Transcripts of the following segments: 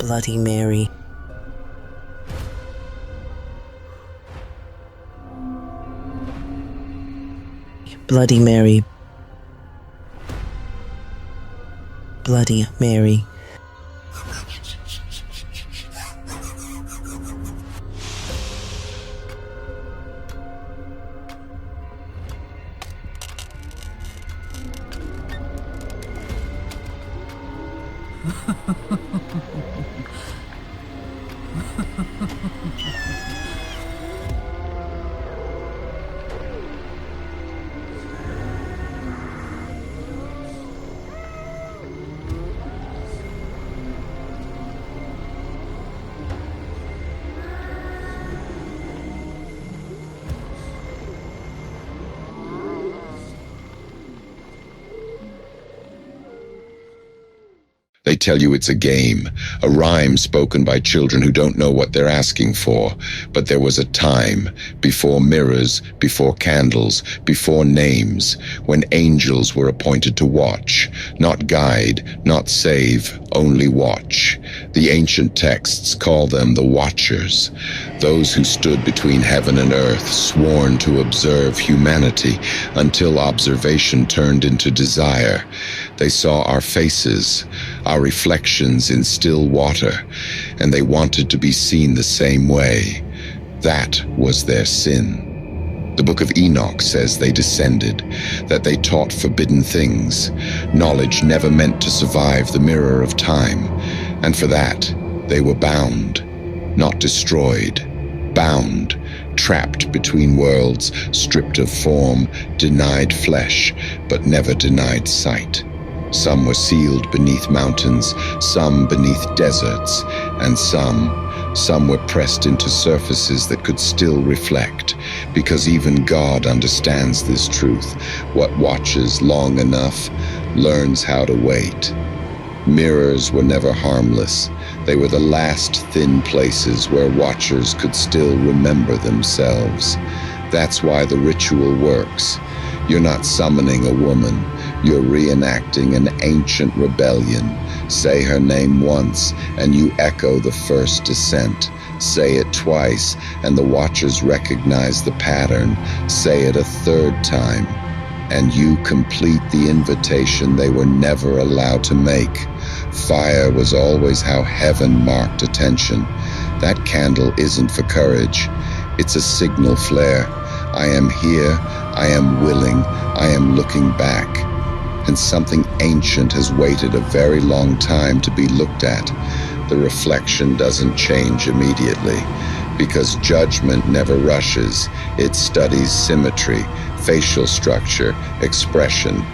Bloody Mary. Bloody Mary. Bloody Mary. They tell you it's a game, a rhyme spoken by children who don't know what they're asking for. But there was a time, before mirrors, before candles, before names, when angels were appointed to watch, not guide, not save, only watch. The ancient texts call them the Watchers, those who stood between heaven and earth, sworn to observe humanity until observation turned into desire. They saw our faces, our reflections in still water, and they wanted to be seen the same way. That was their sin. The book of Enoch says they descended, that they taught forbidden things, knowledge never meant to survive the mirror of time, and for that they were bound, not destroyed, bound, trapped between worlds, stripped of form, denied flesh, but never denied sight. Some were sealed beneath mountains, some beneath deserts, and some were pressed into surfaces that could still reflect, because even God understands this truth. What watches long enough learns how to wait. Mirrors were never harmless. They were the last thin places where watchers could still remember themselves. That's why the ritual works. You're not summoning a woman. You're reenacting an ancient rebellion. Say her name once, and you echo the first descent. Say it twice, and the watchers recognize the pattern. Say it a third time, and you complete the invitation they were never allowed to make. Fire was always how heaven marked attention. That candle isn't for courage. It's a signal flare. I am here, I am willing, I am looking back. And something ancient has waited a very long time to be looked at. The reflection doesn't change immediately, because judgment never rushes. It studies symmetry, facial structure, expression.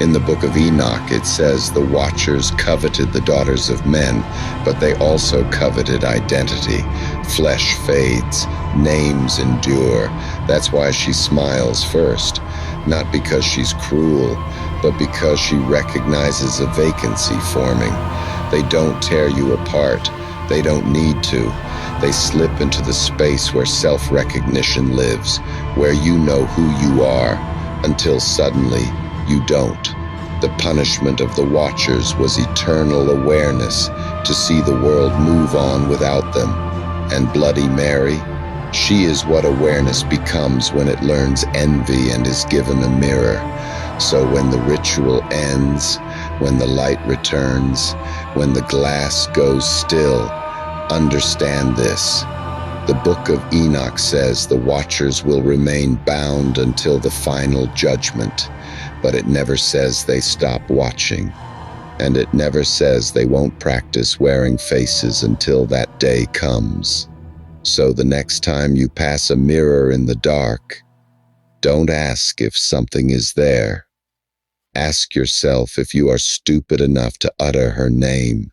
In the book of Enoch, it says the watchers coveted the daughters of men, but they also coveted identity. Flesh fades, names endure. That's why she smiles first, not because she's cruel, but because she recognizes a vacancy forming. They don't tear you apart. They don't need to. They slip into the space where self-recognition lives, where you know who you are, until suddenly you don't. The punishment of the watchers was eternal awareness, to see the world move on without them. And Bloody Mary, she is what awareness becomes when it learns envy and is given a mirror. So when the ritual ends, when the light returns, when the glass goes still, understand this. The book of Enoch says the watchers will remain bound until the final judgment, but it never says they stop watching, and it never says they won't practice wearing faces until that day comes. So the next time you pass a mirror in the dark, don't ask if something is there. Ask yourself if you are stupid enough to utter her name.